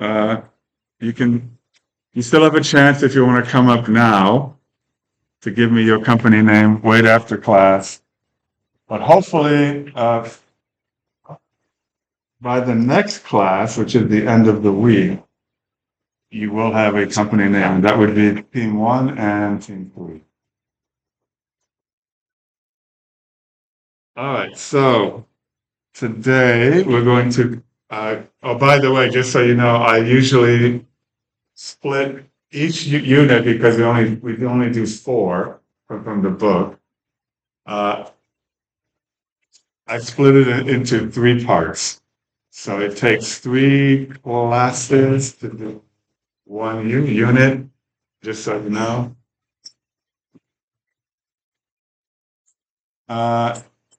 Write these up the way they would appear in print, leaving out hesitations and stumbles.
uh, you still have a chance if you want to come up now to give me your company name. Wait after class, but hopefully by the next class, which is the end of the week, you will have a company name. That would be Team 1 and Team 3. All right, so today we're going to, oh, by the way, just so you know, I usually split each unit because we only do 4 from the book. I split it into 3 parts. So it takes 3 classes to do 1 unit, just so you know.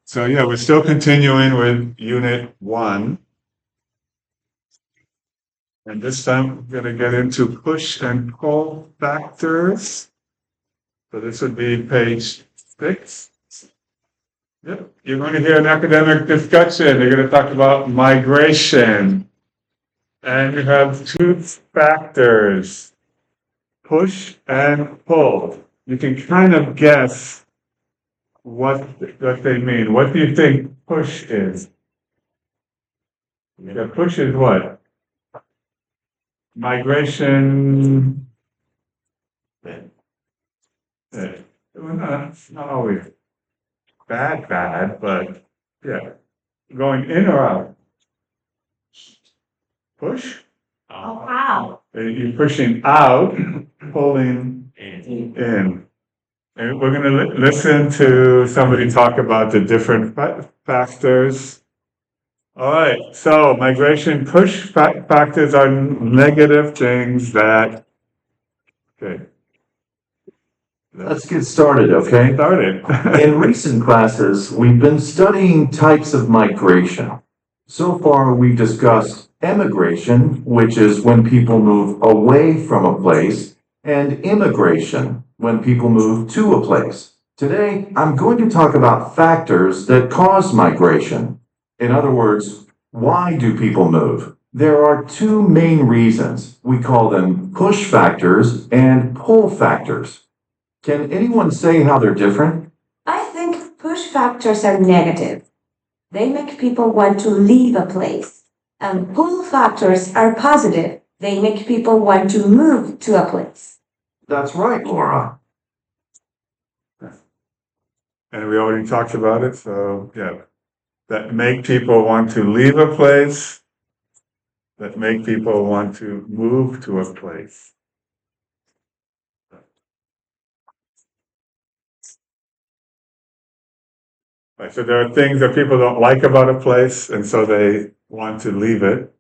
So yeah, we're still continuing with Unit 1. And this time we're going to get into push and pull factors. So this would be page 6. Yep. You're going to hear an academic discussion. They're going to talk about migration. And you have 2 factors, push and pull. You can kind of guess what they mean. What do you think push is? Yeah, push is what? Migration. Well, not always bad, but yeah. Going in or out? Push? Oh, wow. You're pushing out, pulling in. And we're going to listen to somebody talk about the different factors. All right, so migration push factors are negative things that, okay. Let's get started, okay? Started. In recent classes, we've been studying types of migration. So far, we've discussed emigration, which is when people move away from a place, and immigration, when people move to a place. Today, I'm going to talk about factors that cause migration. In other words, why do people move? There are 2 main reasons. We call them push factors and pull factors. Can anyone say how they're different? I think push factors are negative. They make people want to leave a place. And pull factors are positive. They make people want to move to a place. That's right, Laura. And we already talked about it, so yeah. That make people want to leave a place, that make people want to move to a place. Right, so there are things that people don't like about a place, and so they want to leave it.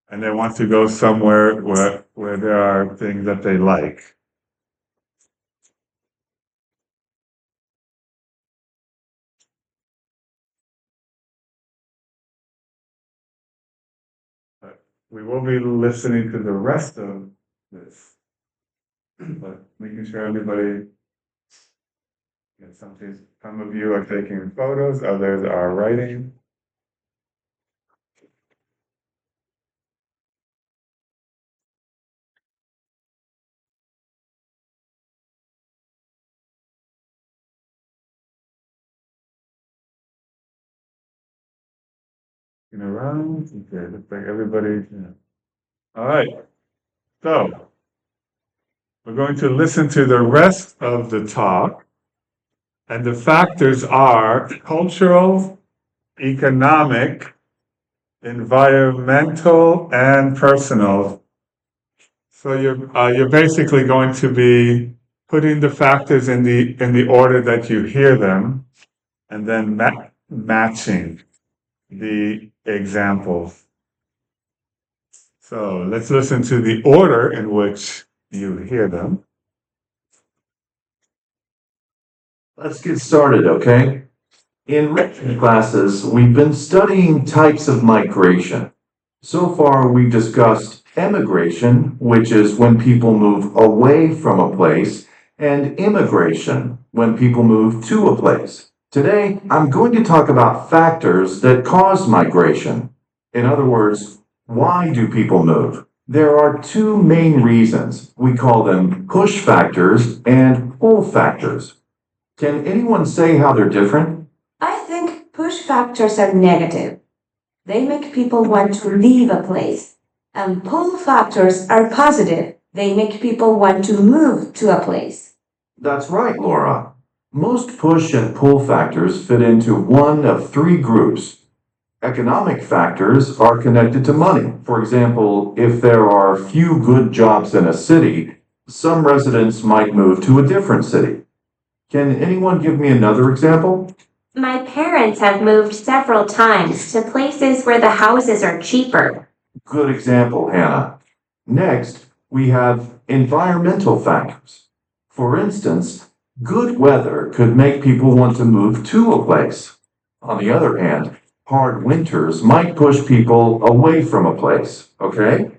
And they want to go somewhere where there are things that they like. But we will be listening to the rest of this, but making sure everybody, some of you are taking photos, others are writing. Around, okay, looks like everybody, yeah. All right, so we're going to listen to the rest of the talk, and the factors are cultural, economic, environmental, and personal. So you're basically going to be putting the factors in the order that you hear them, and then matching the examples. So let's listen to the order in which you hear them. Let's get started, okay? In recent classes, we've been studying types of migration. So far, we've discussed emigration, which is when people move away from a place, and immigration, when people move to a place. Today, I'm going to talk about factors that cause migration. In other words, Why do people move? There are two main reasons. We call them push factors and pull factors. Can anyone say how they're different? I think push factors are negative. They make people want to leave a place. And pull factors are positive. They make people want to move to a place. That's right, Laura. Most push and pull factors fit into one of three groups. Economic factors are connected to money. For example, if there are few good jobs in a city, some residents might move to a different city. Can anyone give me another example? My parents have moved several times to places where the houses are cheaper. Good example, Hannah. Next, we have environmental factors. For instance, good weather could make people want to move to a place. On the other hand, hard winters might push people away from a place, okay?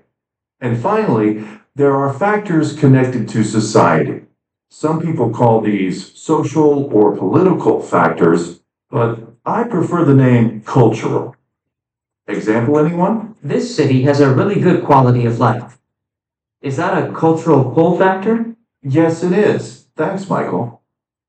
And finally, there are factors connected to society. Some people call these social or political factors, but I prefer the name cultural. Example, anyone? This city has a really good quality of life. Is that a cultural pull factor? Yes, it is. Thanks, Michael.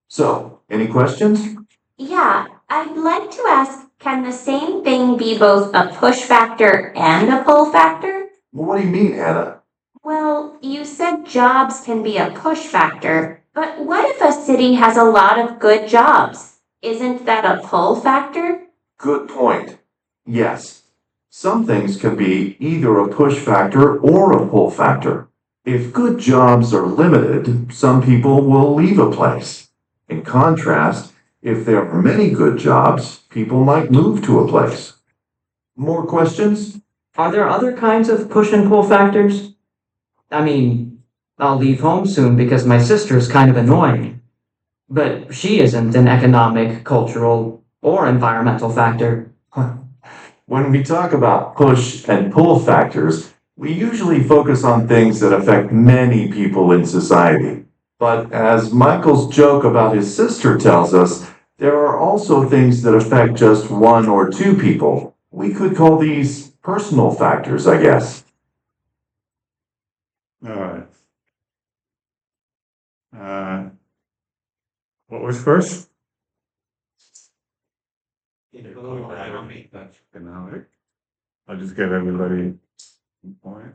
So, any questions? Yeah, I'd like to ask, can the same thing be both a push factor and a pull factor? What do you mean, Hannah? Well, you said jobs can be a push factor, but what if a city has a lot of good jobs? Isn't that a pull factor? Good point. Yes. Some things can be either a push factor or a pull factor. If good jobs are limited, some people will leave a place. In contrast, if there are many good jobs, people might move to a place. More questions? Are there other kinds of push and pull factors? I mean, I'll leave home soon because my sister's kind of annoying. But she isn't an economic, cultural, or environmental factor. When we talk about push and pull factors, we usually focus on things that affect many people in society. But as Michael's joke about his sister tells us, there are also things that affect just one or two people. We could call these personal factors, I guess. All right. What was first? Economic. I'll just give everybody a point.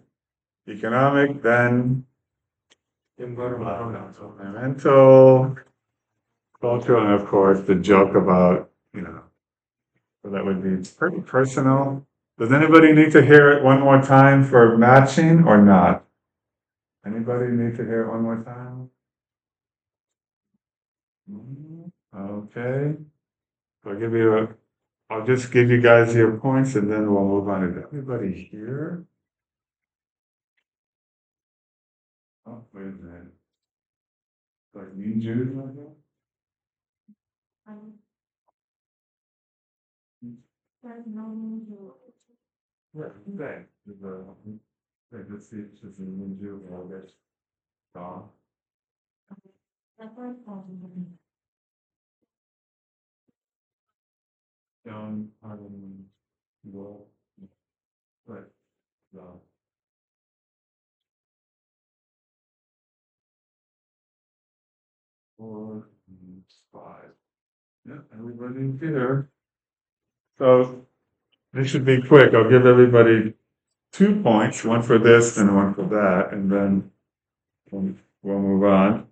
Economic, then environmental, cultural, and of course, the joke about, so that would be pretty personal. Does anybody need to hear it one more time for matching or not? Anybody need to hear it one more time? Okay. So I'll just give you guys your points and then we'll move on. Is everybody here? Oh, wait a minute. Like me and Jude right here? Yeah, thanks. Let's see if it's me and Jude will get gone. John, well, but, no. Four, five. Yeah, everybody's here. So this should be quick. I'll give everybody 2 points, one for this and one for that, and then we'll move on.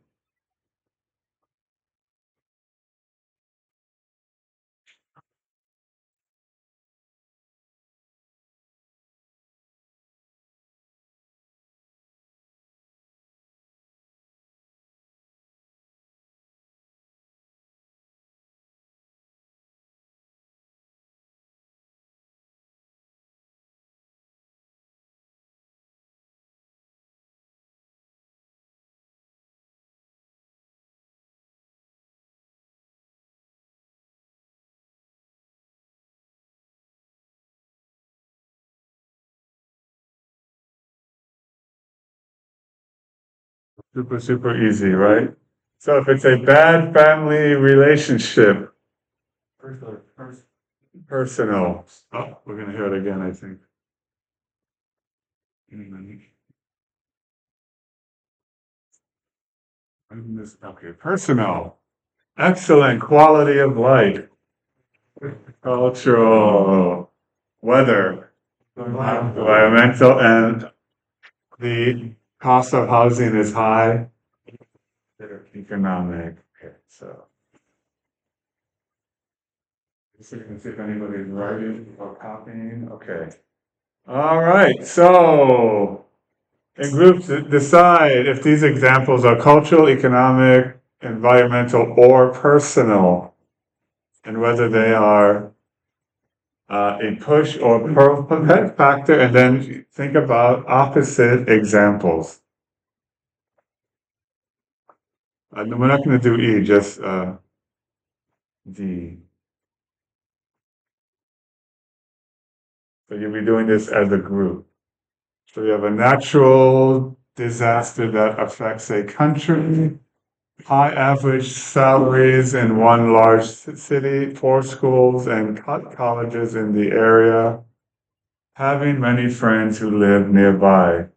Super, super easy, right? So if it's a bad family relationship, personal. Oh, we're gonna hear it again, I think. Okay, personal. Excellent quality of life. Cultural. Weather. Environmental, and the cost of housing is high. Economic. Okay, so. So you can see if anybody's writing or copying. Okay. All right. So in groups, decide if these examples are cultural, economic, environmental, or personal, and whether they are a push or pull factor, and then think about opposite examples. We're not going to do E, just D. So you'll be doing this as a group. So you have a natural disaster that affects a country, high average salaries in one large city, poor schools and colleges in the area, having many friends who live nearby.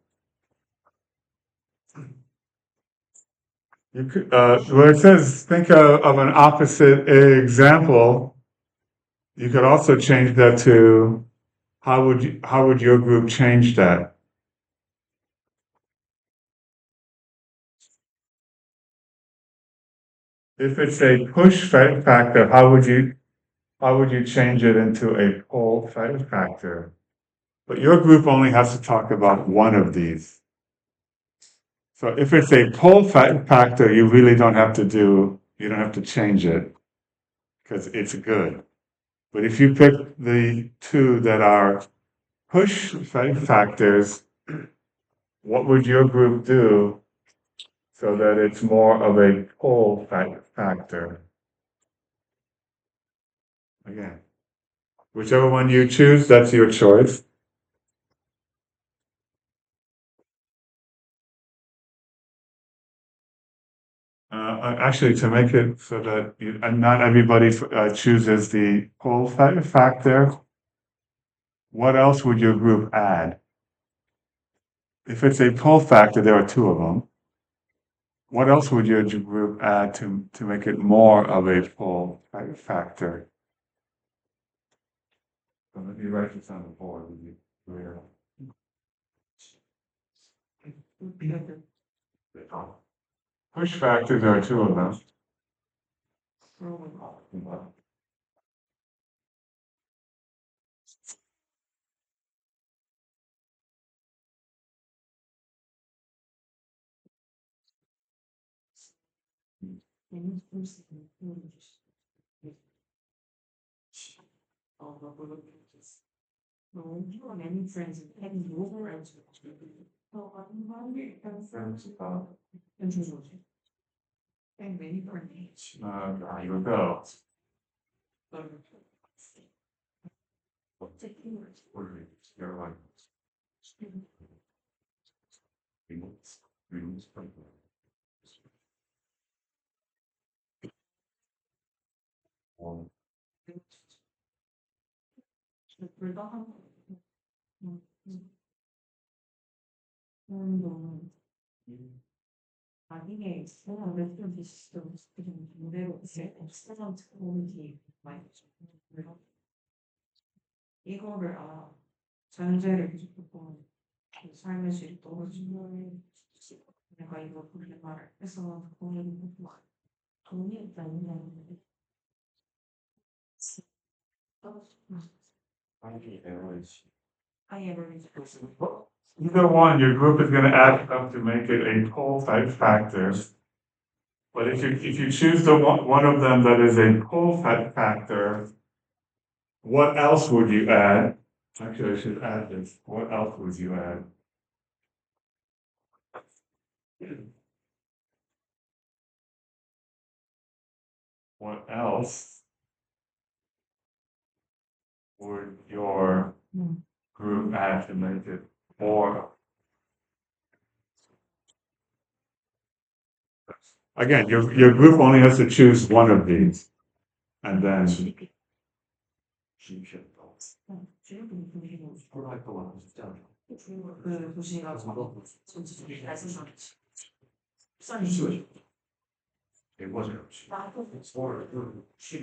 You could, where it says think of an opposite example, you could also change that to how would your group change that? If it's a push factor, how would you change it into a pull factor? But your group only has to talk about one of these. So if it's a pull factor, you really don't have to change it because it's good. But if you pick the two that are push factors, what would your group do so that it's more of a pull factor? Again, whichever one you choose, that's your choice. Actually, to make it so that and not everybody chooses the pull factor, what else would your group add? If it's a pull factor, there are two of them. What else would your group add to make it more of a pull factor? So let me write this on the board. Push factors, there are two of them. Here you go. Either one, your group is going to add up to make it a pull factor. But if you choose the one of them that is a pull factor, what else would you add? Actually, I should add this. What else would you add? What else would your group add to make it more? Again, your group only has to choose one of these, and then. And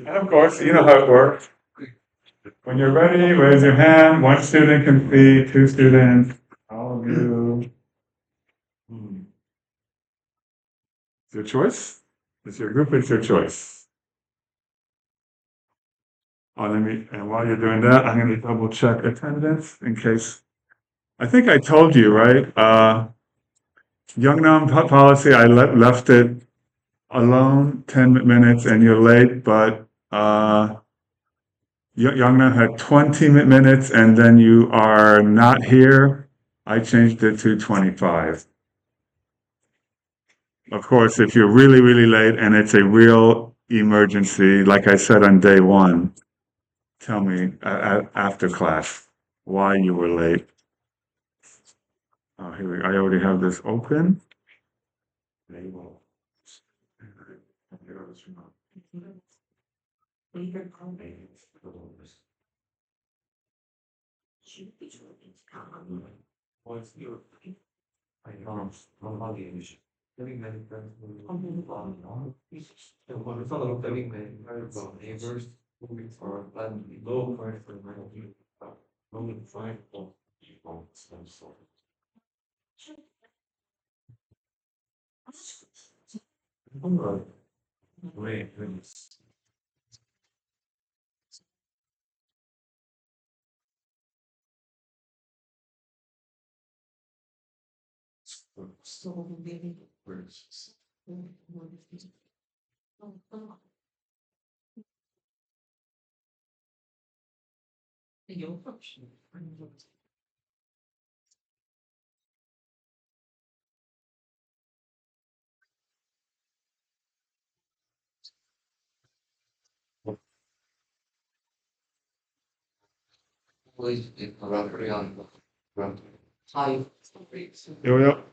of course, you know how it works. When you're ready, raise your hand. One student can see, two students, all of you. It's your choice. It's your group, it's your choice. Oh, and while you're doing that, I'm gonna double check attendance in case. I think I told you, right? Policy, I left it alone 10 minutes and you're late, but, Youngnam had 20 minutes and then you are not here. I changed it to 25. Of course, if you're really, really late and it's a real emergency, like I said on day one, tell me after class why you were late. Oh, I already have this open.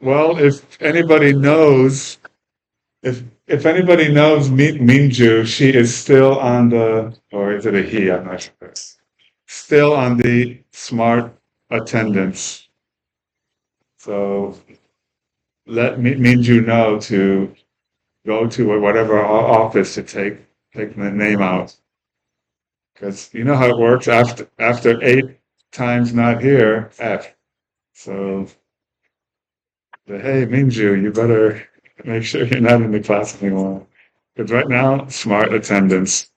Well, if anybody knows, if anybody knows Minju, she is still on the, or is it a he? I'm not sure. Still on the smart attendance. So let Minju know to go to whatever office to take the name out. Because you know how it works after 8 times not here, F. So hey, Minju, you better make sure you're not in the class anymore. Because right now, smart attendance.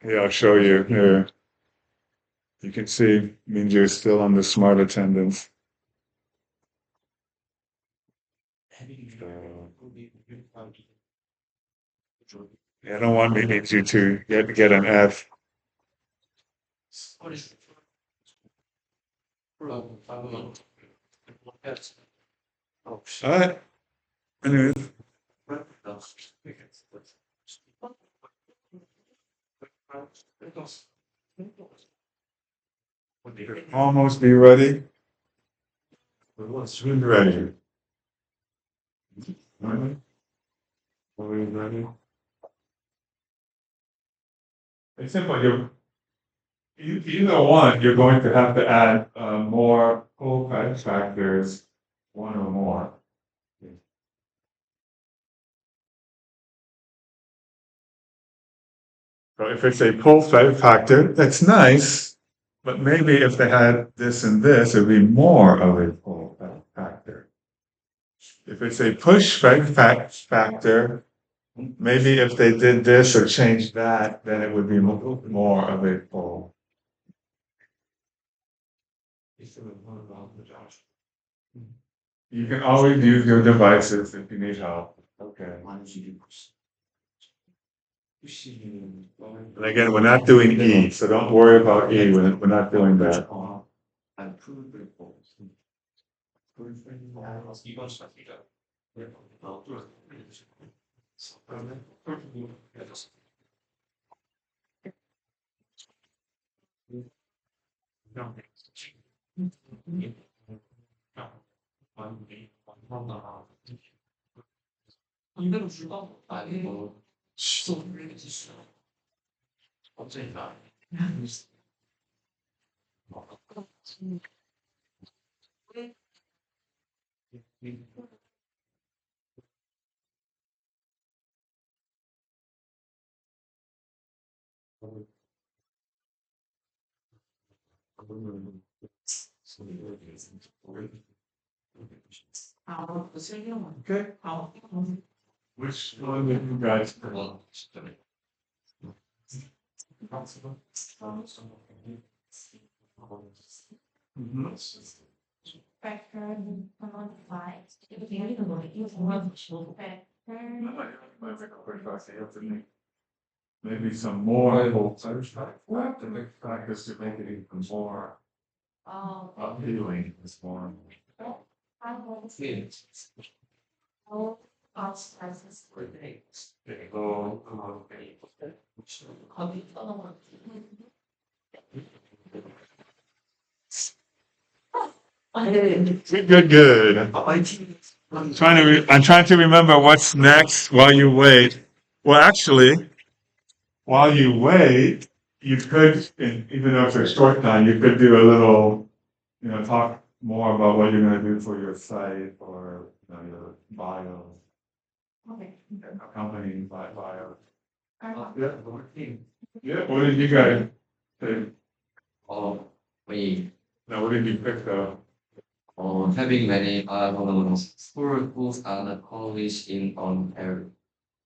Here, I'll show you here. You can see Minju is still on the smart attendance. I don't want Minju to get an F. All right. Anyways. Almost be ready. Soon ready. Are we ready? It's simple. Either one, you're going to have to add more pull factors, one or more. So if it's a pull factor, that's nice, but maybe if they had this and this, it would be more of a pull factor. If it's a push factor, maybe if they did this or changed that, then it would be more of a pull. You can always use your devices if you need help. Okay. And again, we're not doing E, so don't worry about E. We're not doing that. Okay. Which one did you guys want? Mhm. Maybe some more practice to make it even more appealing. It's more. Good, good. I'm trying to remember what's next while you wait. Well, actually, while you wait, you could, even though it's a short time, you could do a little, talk more about what you're going to do for your site or your bio, company bio. Yeah, what did you guys think? We No, what did you pick though? having many school schools and college in Ontario.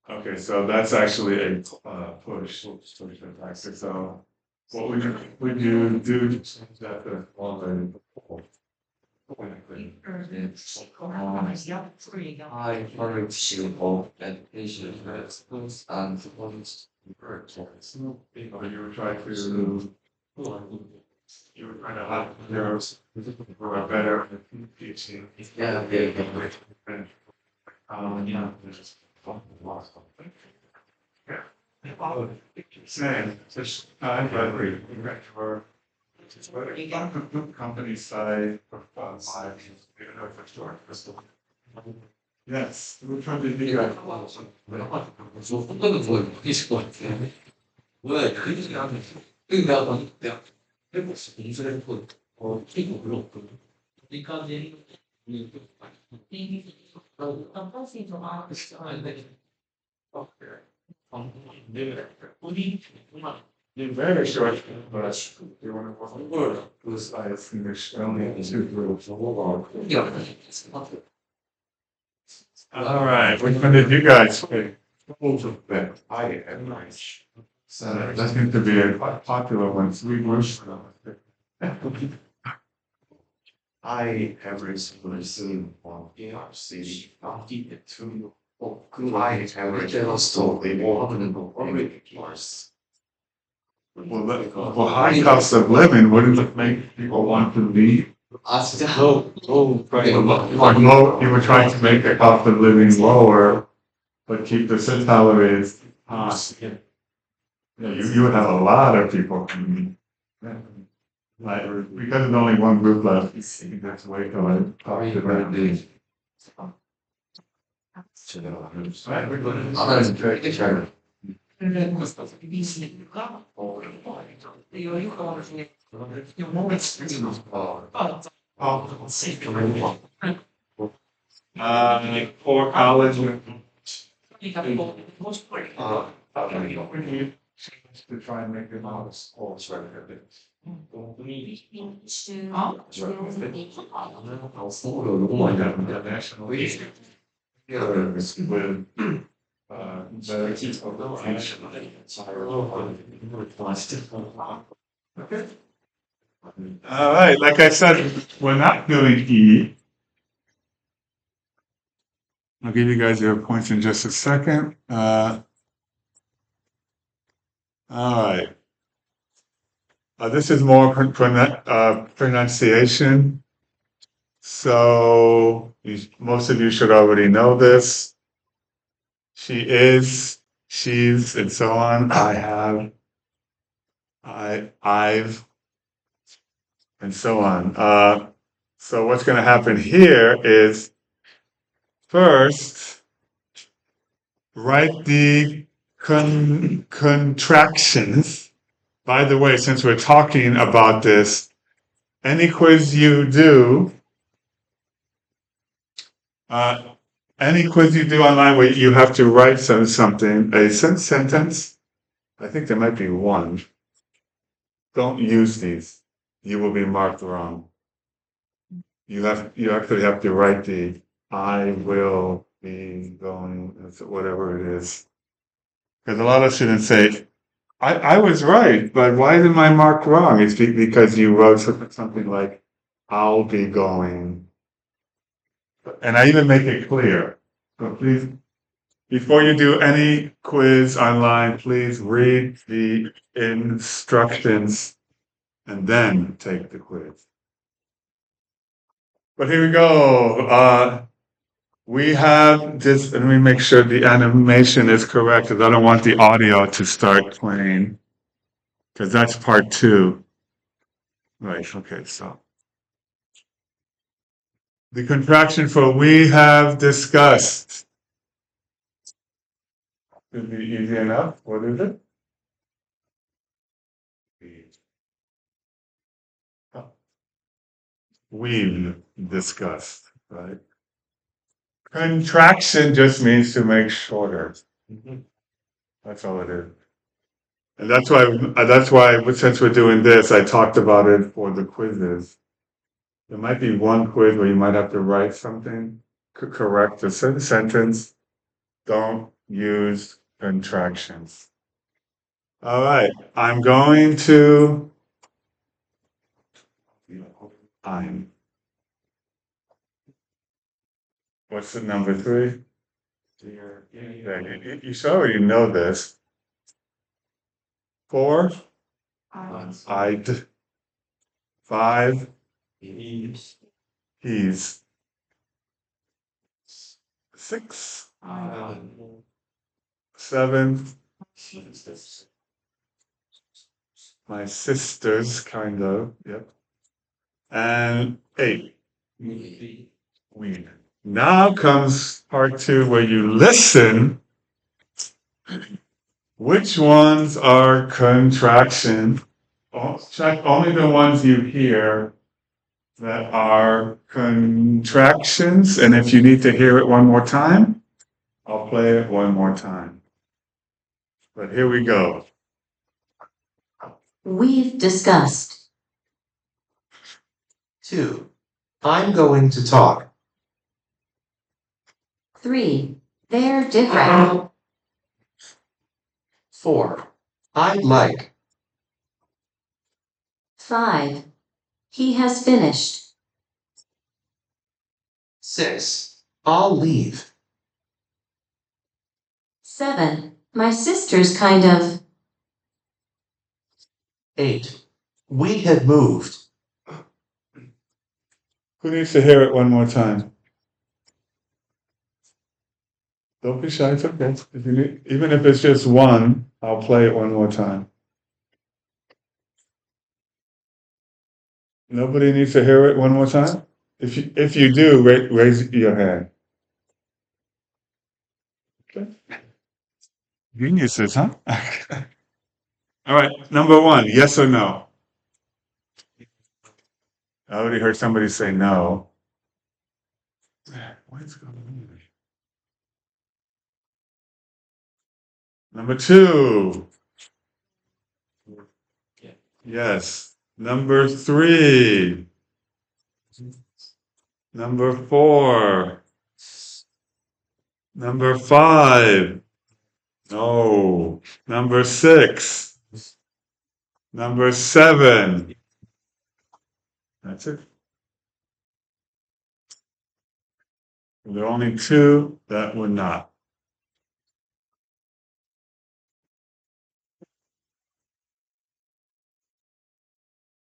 Okay, so that's actually a push tactic. So what would you do to change that to one I encourage you all education at schools and college. Or you would try to have yours who are better at teaching. Yeah, Yeah. Same, just, but your company side, even though it's short, crystal. Yes, we're trying to do that. Very short, but you want to work with I finish only two groups. All right, which one did you guys pick? I am nice. So that seems to be a quite popular one, three groups. I have recently seen on ARC, I'll keep it to. I have recently already course. Well, high cost of living, wouldn't it make people want to leave? Like low, you were trying to make the cost of living lower, but keep the salaries high. Yeah, you would have a lot of people coming. Like, because there's only one group left, you have to wait till I talk to them. Right, we're going to- For college. To try and make them out of school, sort of bit. With, better Okay. All right, like I said, we're not doing E. I'll give you guys your points in just a second. All right. This is more pronunciation. So most of you should already know this. She is, she's, and so on. I have, I've, and so on. So what's going to happen here is first, write the contractions. By the way, since we're talking about this, any quiz you do, any quiz you do online where you have to write something, a sentence, I think there might be one. Don't use these. You will be marked wrong. You actually have to write the I will be going, whatever it is. Because a lot of students say, I was right, but why is my mark wrong? It's because you wrote something like, I'll be going. And I even make it clear. So please, before you do any quiz online, please read the instructions and then take the quiz. But here we go. We have this, and we make sure the animation is correct because I don't want the audio to start playing because that's part 2. Right, okay, so. The contraction for we have discussed. Should be easy enough. What is it? We've discussed, right? Contraction just means to make shorter. That's all it is. And that's why since we're doing this, I talked about it for the quizzes. There might be one quiz where you might have to write something, correct a sentence. Don't use contractions. All right, I'm going to. I'm. What's the number 3? Yeah, you should already know this. 4. I'd. 5. He's. 6. 7. My sisters, kind of. Yep. And 8. Weed. Now comes part 2 where you listen. Which ones are contraction? Check only the ones you hear that are contractions. And if you need to hear it one more time, I'll play it one more time. But here we go. We've discussed. 2. I'm going to talk. 3. They're different. 4. I'd like. 5. He has finished. 6. I'll leave. 7. My sister's kind of. 8. We had moved. Who needs to hear it one more time? Don't be shy, it's okay. If you need, even if it's just one, I'll play it one more time. Nobody needs to hear it one more time? If you do, raise your hand. Okay. Geniuses, huh? All right, number 1, yes or no? I already heard somebody say no. What is going on? Number 2. Yes. Number 3. Number 4. Number 5. No. Number 6. Number 7. That's it. There are only 2 that were not.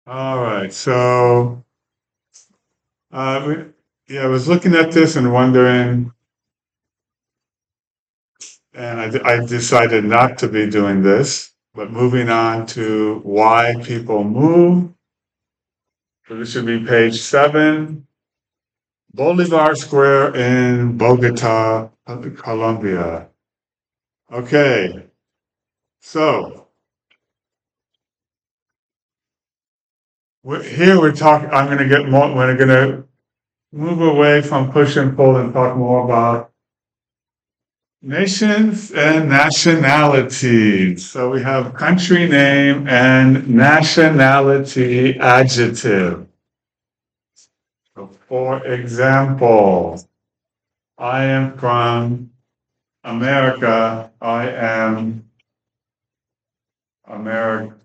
All right, so I was looking at this and wondering, and I decided not to be doing this, but moving on to why people move. So this should be page 7, Bolivar Square in Bogota, Colombia. Okay, so Here we're talking, I'm gonna get more, we're gonna move away from push and pull and talk more about nations and nationalities. So we have country name and nationality adjective. So for example, I am from America. I am American,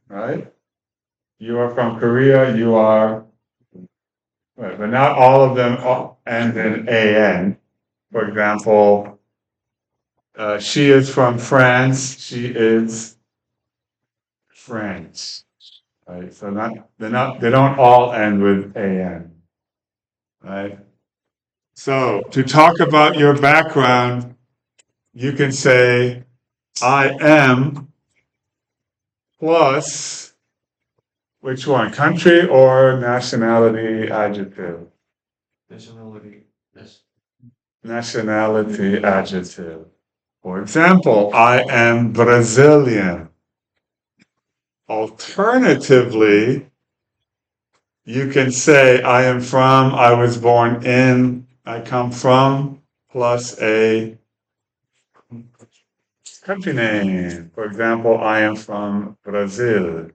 right? You are from Korea. You are, right, but not all of them end in AN. For example, she is from France. She is French. Right? So they don't all end with AN. Right? So to talk about your background, you can say I am plus which one? Country or nationality adjective? Nationality. Yes. Nationality adjective. For example, I am Brazilian. Alternatively, you can say I was born in, I come from, plus a country name. For example, I am from Brazil.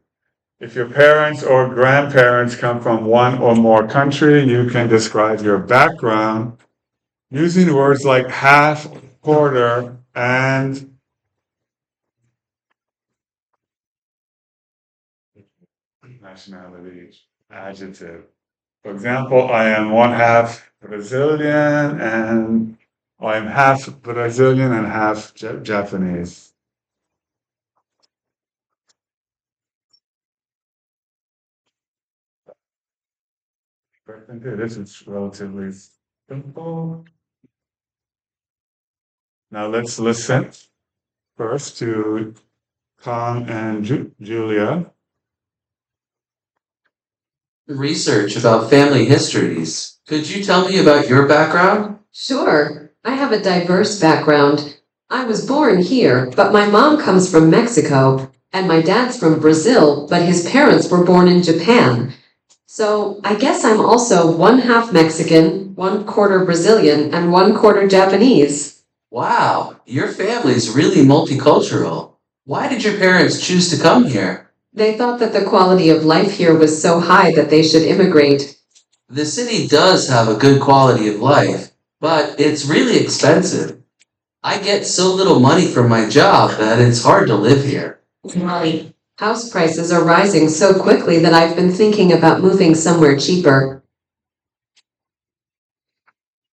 If your parents or grandparents come from one or more country, you can describe your background using words like half, quarter, and nationality adjective. For example, I am one half Brazilian and I'm half Brazilian and half Japanese. This is relatively simple. Now let's listen first to Tom and Julia. Research about family histories. Could you tell me about your background? Sure, I have a diverse background. I was born here, but my mom comes from Mexico, and my dad's from Brazil, but his parents were born in Japan. So I guess I'm also one half Mexican, one quarter Brazilian, and one quarter Japanese. Wow, your family's really multicultural. Why did your parents choose to come here? They thought that the quality of life here was so high that they should immigrate. The city does have a good quality of life, but it's really expensive. I get so little money from my job that it's hard to live here. Right. House prices are rising so quickly that I've been thinking about moving somewhere cheaper.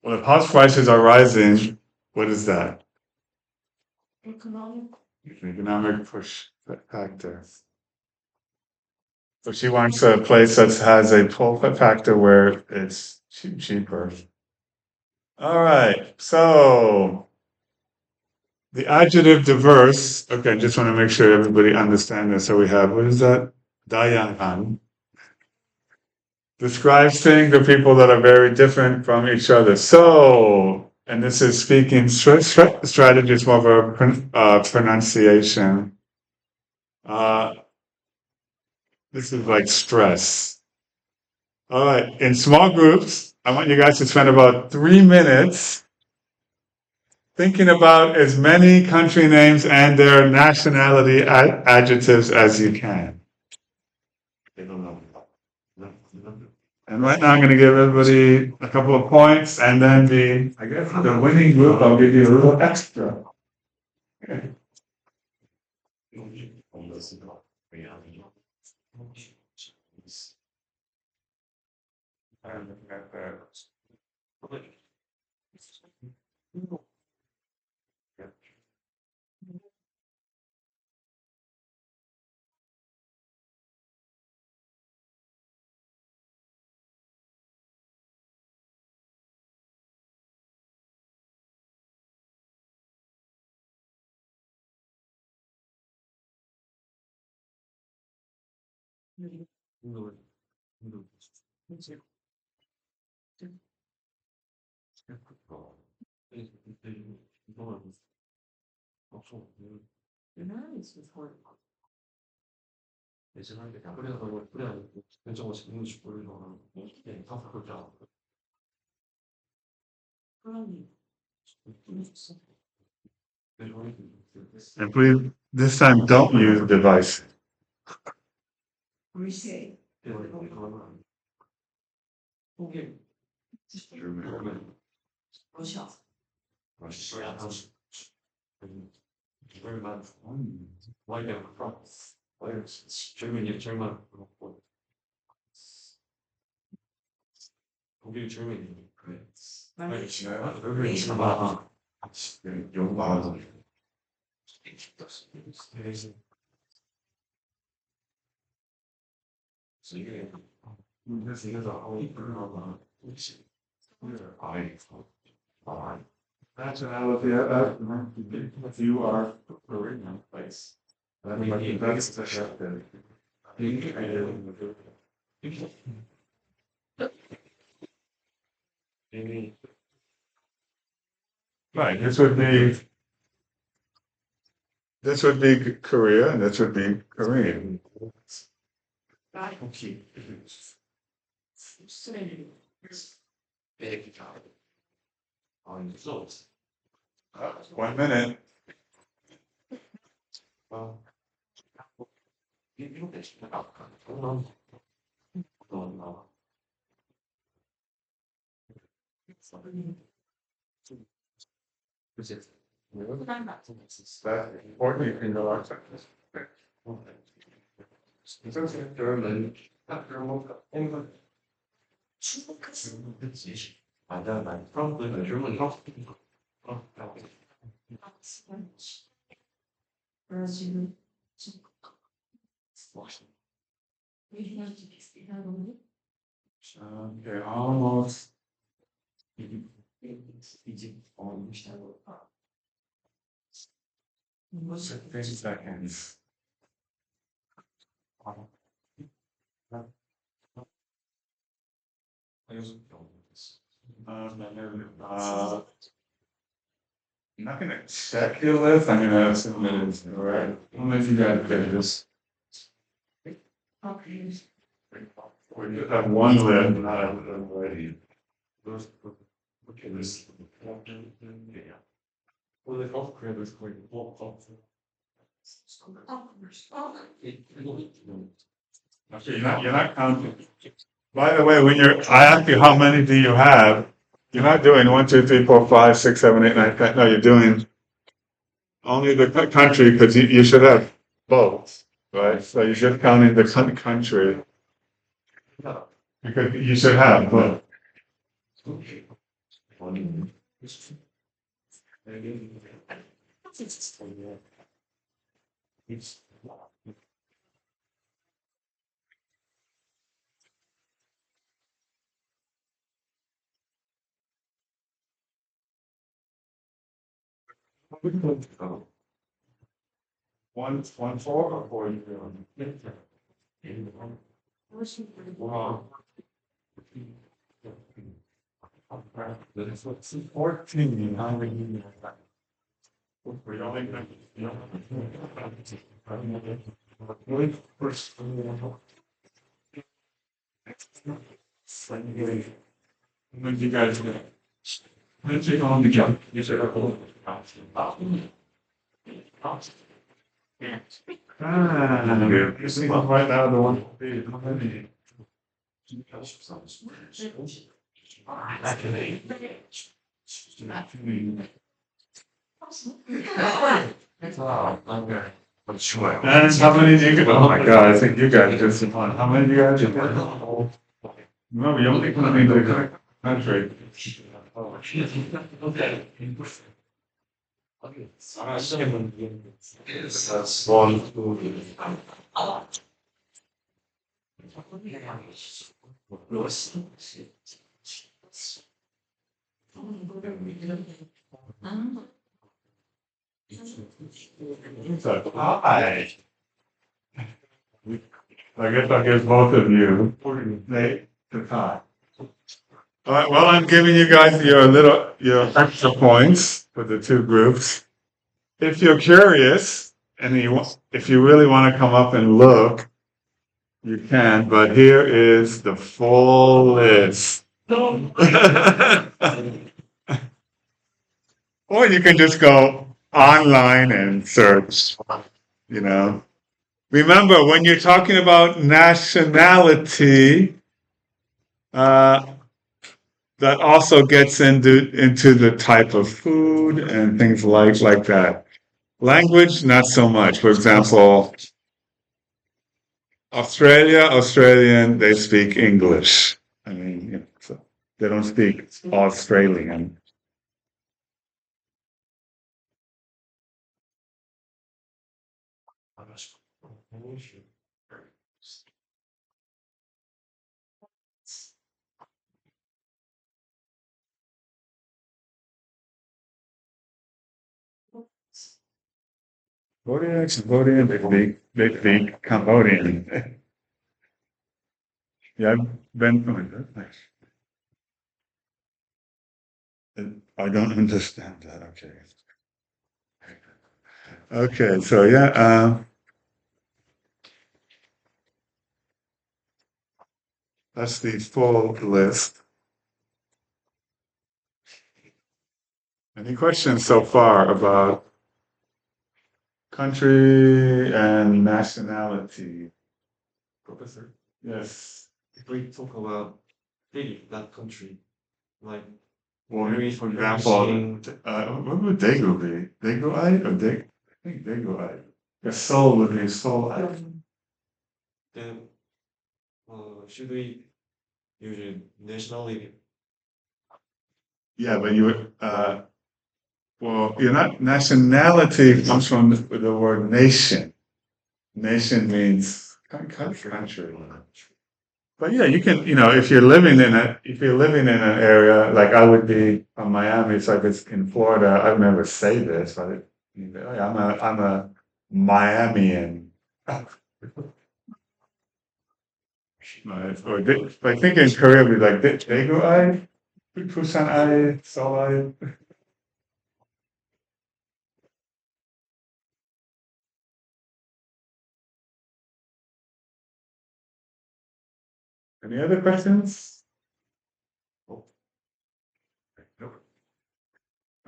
Well, if house prices are rising, what is that? Economic push factor. So she wants a place that has a pull factor where it's cheaper. All right, so the adjective diverse, okay, I just want to make sure everybody understands this. So we have, what is that? Dayangan. Describes things or people that are very different from each other. So, and this is speaking strategy, it's more of a pronunciation. This is like stress. All right, in small groups, I want you guys to spend about 3 minutes thinking about as many country names and their nationality adjectives as you can. And right now I'm going to give everybody a couple of points, and then I guess the winning group, I'll give you a little extra. Okay. And please, this time, don't use device. Nationality, if you are original place. That's accepted. Right, this would be Korea, and this would be Korean. One minute. That important, you can go outside. German. Okay, almost. 50 seconds. I'm not gonna check your list, I'm gonna submit it, alright? How many of you guys did this? We just have one list, not everybody. Okay, this. Well, the health care is going Okay, you're not counting. By the way, I ask you how many do you have? You're not doing 1, 2, 3, 4, 5, 6, 7, 8, 9, 10. No, you're doing only the country because you should have both, right? So you're just counting the country. Because you should have both. One, 4 or 4 you doing? Wow. 14. How many? We only. When you guys get. Let's take on the jump. You said, you see right now the one. How many? And how many do you get? Oh my god, I think you guys just won. How many do you guys get? No, we only come into the country. That's one. Hi. I guess I'll give both of you Nate to tie. All right, well, I'm giving you guys your extra points for the two groups. If you're curious and if you really want to come up and look, You can, but here is the full list. Or you can just go online and search, you know. Remember, when you're talking about nationality, uh, that also gets into the type of food and things like that. Language, not so much. For example, Australian, they speak English. I mean, you know, so they don't speak Australian. Cambodian, they speak Cambodian. Yeah, I've been. Oh, that's nice. I don't understand that. Okay. Okay, so yeah, that's the full list. Any questions so far about country and nationality? Professor? Yes. If we talk about really that country, like Well, very for example, what would Daegu be? Daegu-ai or Daegu? I think Daegu-ai. Yeah, Seoul would be Seoul-ai. then should we use nationality? Yeah, but you would, well, you're not, nationality comes from the word nation. Nation means country. But yeah, you can, you know, if you're living in an area, like I would be from Miami, so if it's in Florida, I would never say this, but you'd be, oh, yeah, I'm a Miamian. Right. Or I think in Korea it'd be like Daegu-ai, Busan-ai, Seoul-ai. Any other questions?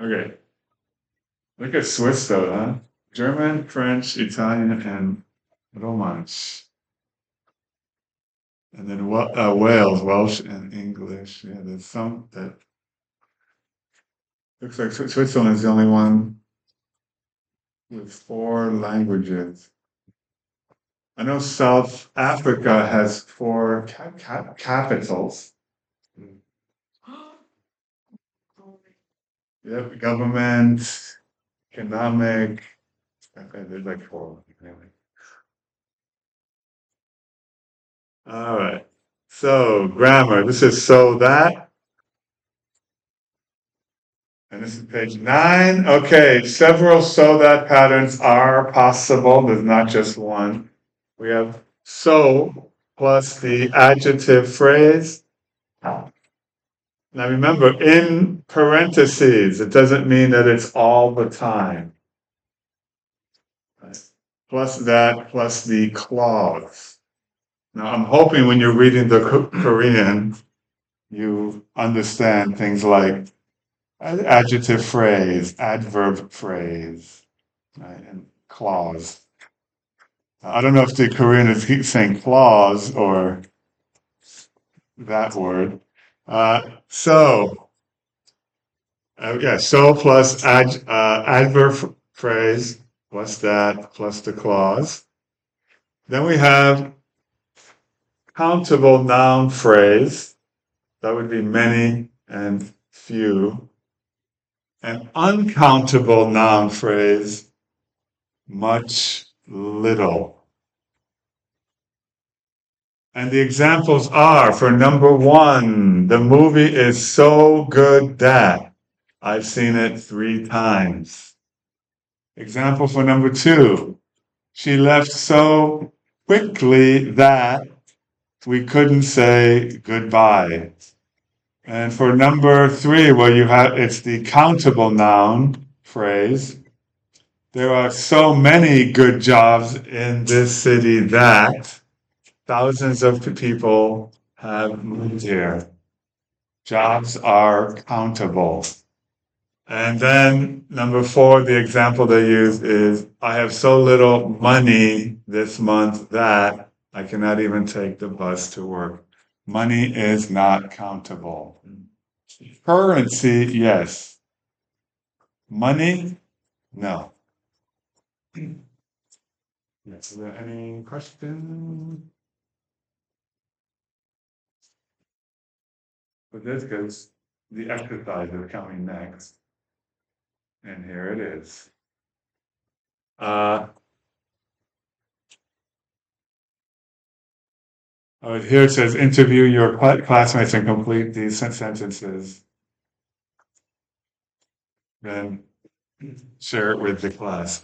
Okay. Look at Swiss though, huh? German, French, Italian, and Romansh. And then Wales, Welsh, and English. Yeah, there's some that looks like Switzerland is the only one with 4 languages. I know South Africa has 4 capitals. Yep, government, economic. Okay, there's like 4. All right. So grammar. This is so that. And this is page 9. Okay, several so that patterns are possible. There's not just one. We have so plus the adjective phrase. Now remember, in parentheses, it doesn't mean that it's all the time. Right? Plus that, plus the clause. Now I'm hoping when you're reading the Korean, you understand things like adjective phrase, adverb phrase, right, and clause. I don't know if the Korean is keep saying clause or that word. So, yeah, so plus adverb phrase, plus that, plus the clause. Then we have countable noun phrase. That would be many and few. An uncountable noun phrase, much, little. And the examples are for number 1, the movie is so good that I've seen it 3 times. Example for number 2, she left so quickly that we couldn't say goodbye. And for number 3, where you have, it's the countable noun phrase. There are so many good jobs in this city that thousands of people have moved here. Jobs are countable. And then number four, the example they use is, I have so little money this month that I cannot even take the bus to work. Money is not countable. Currency, yes. Money, no. Yes, are there any questions? But this goes, the exercise is coming next. And here it is. Here it says, interview your classmates and complete these sentences. Then share it with the class.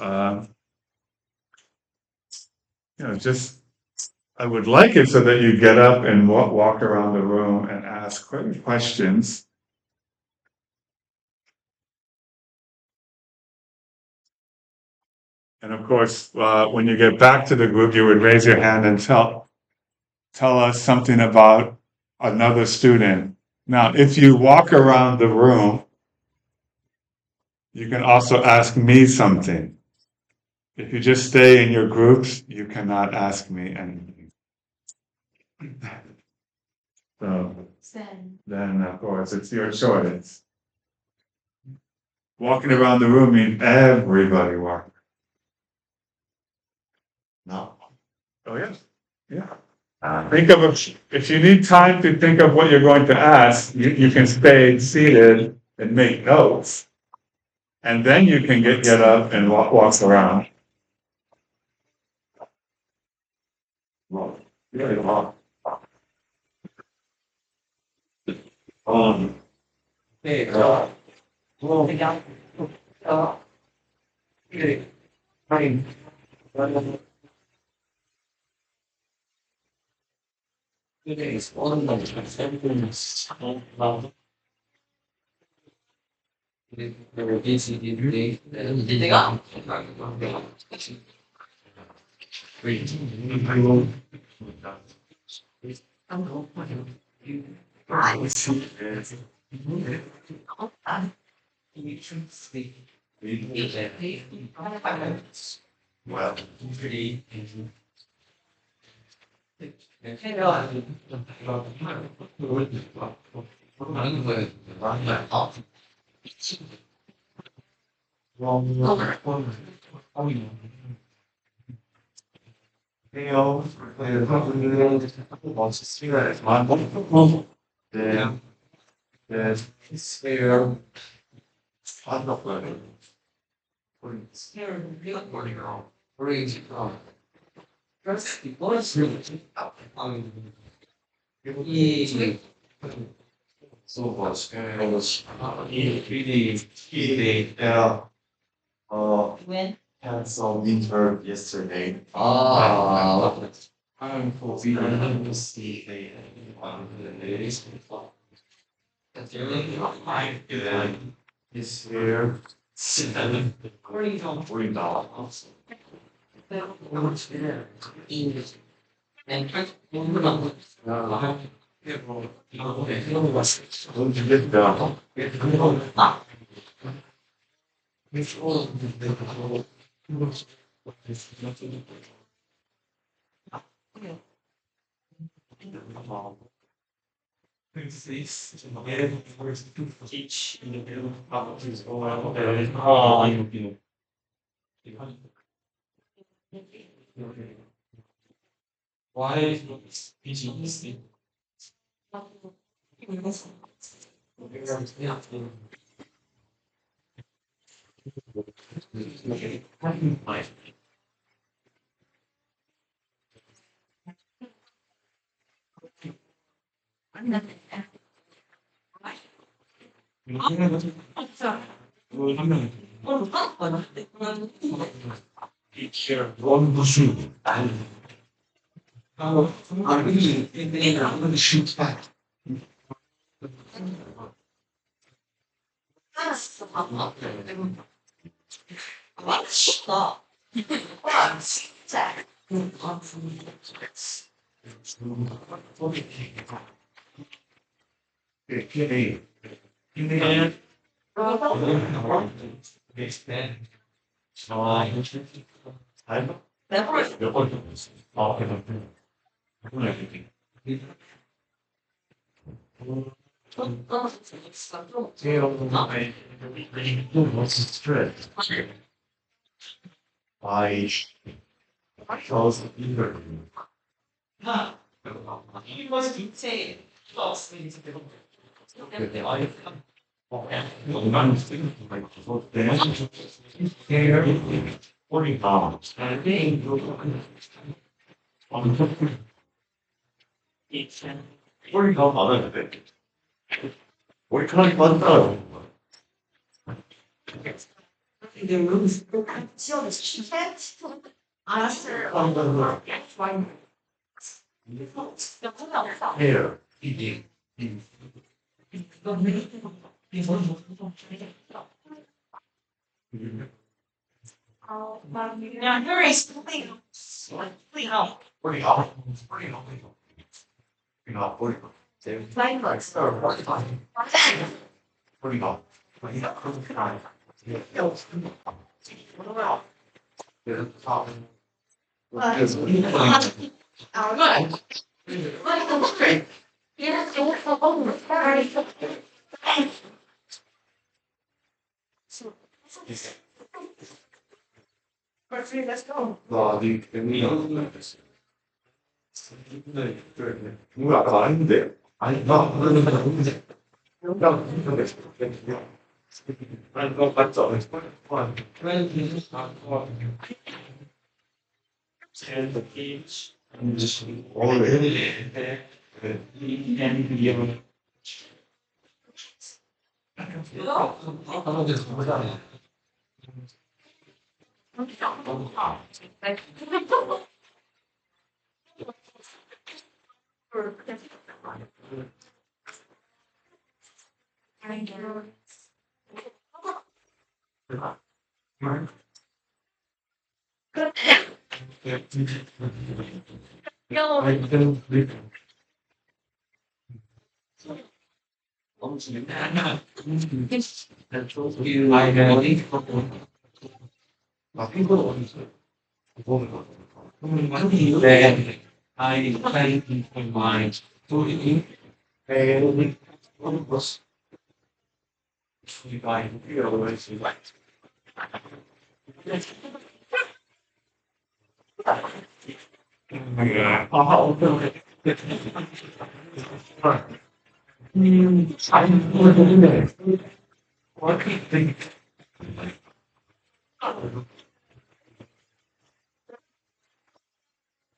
Just, I would like it so that you get up and walk around the room and ask questions. And of course, when you get back to the group, you would raise your hand and tell us something about another student. Now, if you walk around the room, you can also ask me something. If you just stay in your groups, you cannot ask me anything. So then, of course, it's your choice. Walking around the room means everybody walking. No. Oh, yes. Yeah. Think of if you need time to think of what you're going to ask, you can stay seated and make notes. And then you can get up and walk around. Well, really long. Hey, well, had some intern yesterday. I'm for being see is here. $40. Don't you get down? Each in the middle of his why is PGC? Share one machine and I'm gonna shoot back.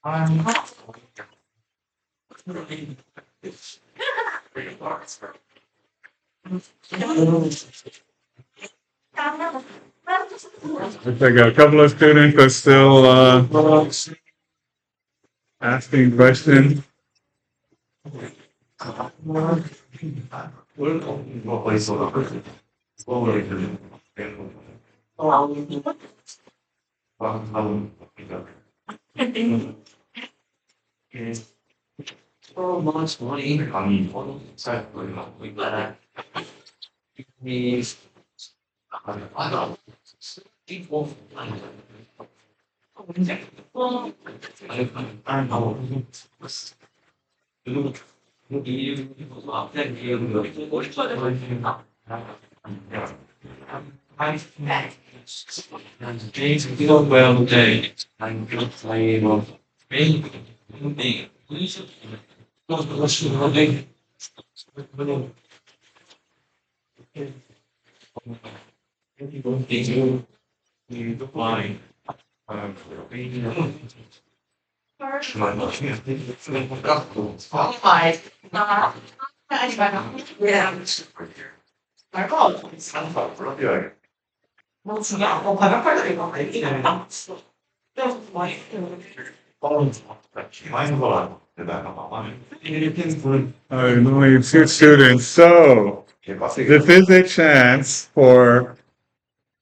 I got a couple of students that still, asking questions. Only two students, so this is a chance for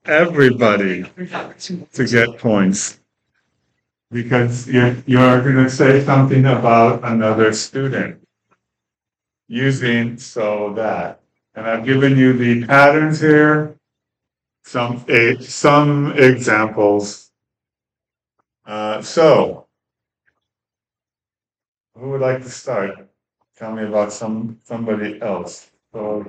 everybody to get points. because you're gonna say something about another student using so that. And I've given you the patterns here, some examples. So, who would like to start? Tell me about somebody else. So,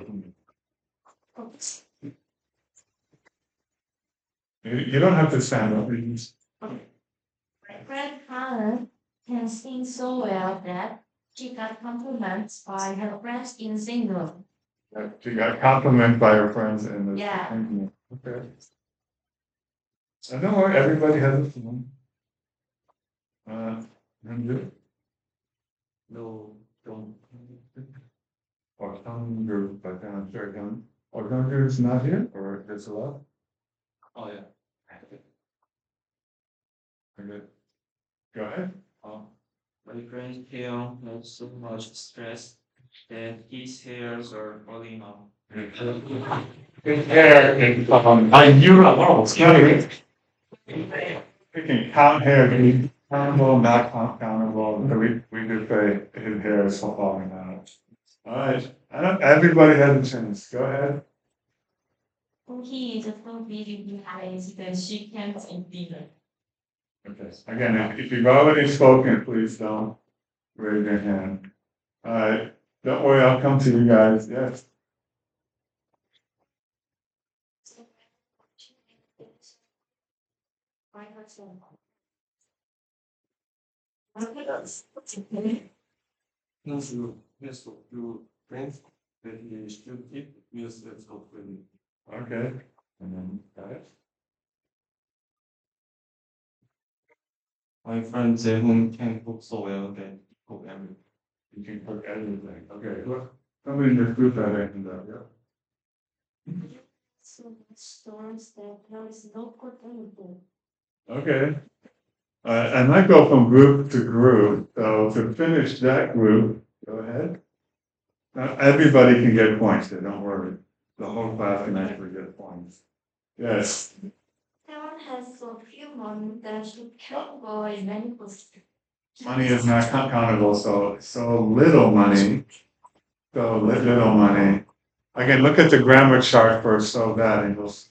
you don't have to stand up. You just- My friend Hannah can sing so well that she got compliments by her friends in Singapore. She got complimented by her friends in the. Yeah. Okay. So don't worry, everybody has a phone. And you? No, don't. Or some group, but then I'm sure him. Or some group's not here, or there's a lot. Oh yeah. Okay. Go ahead. My friend here has so much stress that his hairs are falling off. His hair is, I knew I was kidding. We can count hair, countable, not countable, so we do say his hair is falling out. All right, everybody has a chance, go ahead. He is so busy behind that she can't eat dinner. Okay, again, if you've already spoken, please don't raise your hand. All right, don't worry, I'll come to you guys, yes. Yes, to friends that he should keep meals that's not really. Okay, and then, guys. My friend Jehun can cook so well that he cook everything. You can cook everything, okay, look, somebody in this group that I can do, yeah. So much stores that there is no good anything. Okay. I might go from group to group, so to finish that group, go ahead. Everybody can get points there, don't worry. The whole class can actually get points. Yes, Town has so few money that she can't buy many books. money is not countable, so little money, little money. Again, look at the grammar chart for so that, and you'll see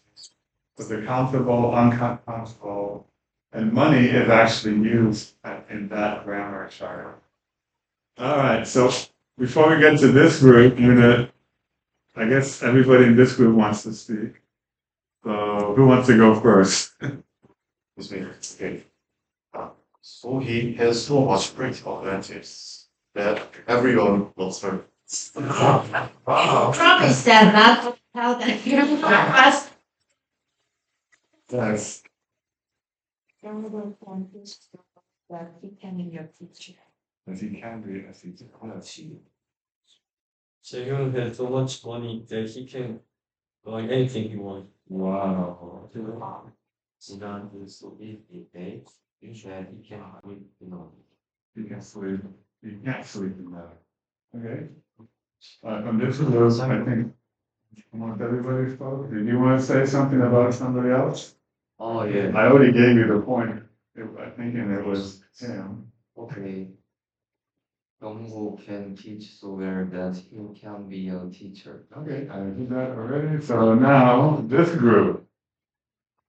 the countable, uncountable, and money is actually used in that grammar chart. All right, so before we get to this group, I guess everybody in this group wants to speak. So who wants to go first? It's me. Okay. So he has so much practical advantages that everyone loves her. Promise that not to tell that you us. Yes. Everyone can teach that he can be your teacher. As he can be, as he can. Jehun has so much money that he can buy anything he wants. Wow. Jidan is so big that he can live alone. He can sleep. He can't sleep in that. Okay. From this group, I think, almost everybody spoke. Did you want to say something about somebody else? Oh yeah. I already gave you the point. I thinking it was him. Okay. Donghu can teach so well that he can be a teacher. Okay, I did that already. So now, this group.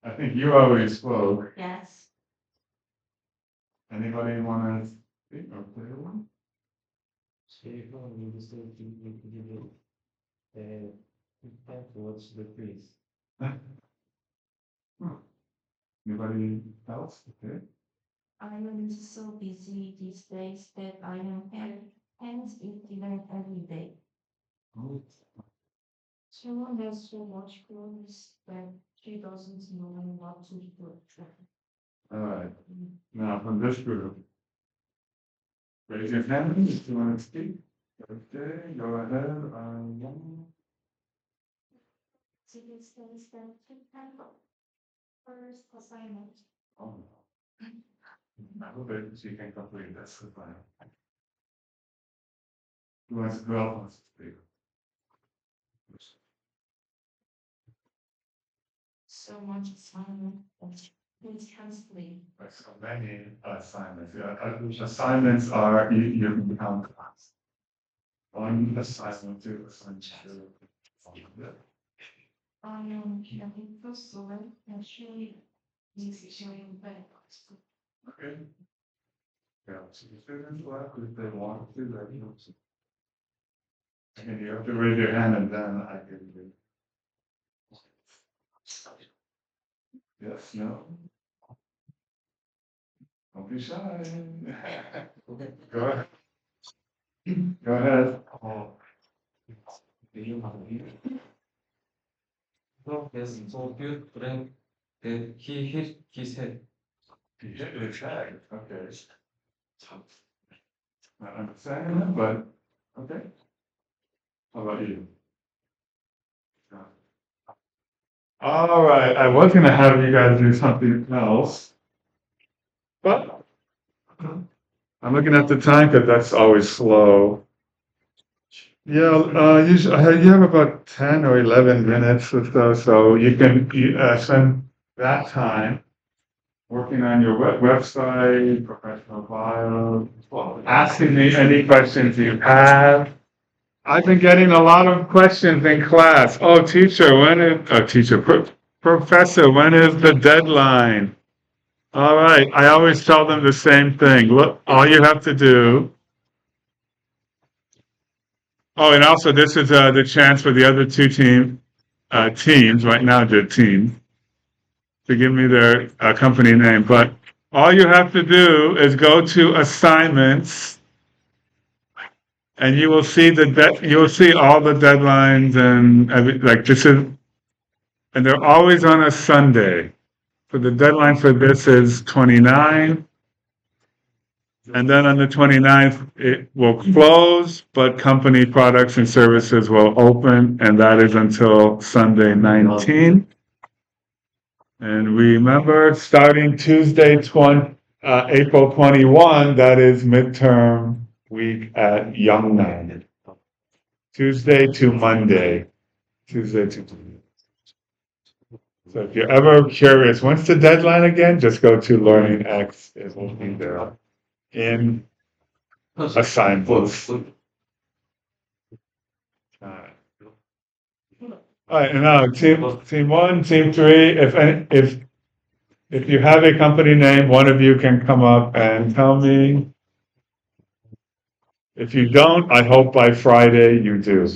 I think you already spoke. Yes. Anybody want to speak or play one? Jehun is so big that he can't watch the quiz. Anybody else? Okay. I am so busy these days that I am hands eat dinner every day. Someone has so much clothes that she doesn't know what to do. All right. Now from this group. Raise your hand if you want to speak. Okay, go ahead. Cities things that she can first assignment. Oh. I hope that she can complete this. Fine. Who else wants to speak? So much assignment. intensely. So many assignments. Yeah, assignments are, you can count class. One assignment, two assignments. The first one actually is showing back. Okay. Yeah, so the students left if they want to, that helps. And you have to raise your hand and then I can do. Yes, no? Don't be shy. Go ahead. Go ahead. So yes, so good friend that he hit his head. He hit his head, okay. Not understanding that, but, okay. How about you? All right, I was gonna have you guys do something else. But I'm looking at the time because that's always slow. Yeah, usually, you have about 10 or 11 minutes or so you can spend that time working on your website, professional bio, asking me any questions you have. I've been getting a lot of questions in class. Oh, teacher, professor, when is the deadline? All right, I always tell them the same thing. Look, all you have to do. Oh, and also this is the chance for the other two teams, right now they're teams, to give me their company name. But all you have to do is go to assignments, and you will see you will see all the deadlines and like this is, and they're always on a Sunday. So the deadline for this is 29. And then on the 29th, it will close, but company products and services will open, and that is until Sunday 19. And remember, starting Tuesday, April 21, that is midterm week at Yongnan. Tuesday to Monday. Tuesday to Monday. So if you're ever curious, when's the deadline again? Just go to Learning X. It will be there in assignments. All right, and now team one, team three, if you have a company name, one of you can come up and tell me. If you don't, I hope by Friday you do.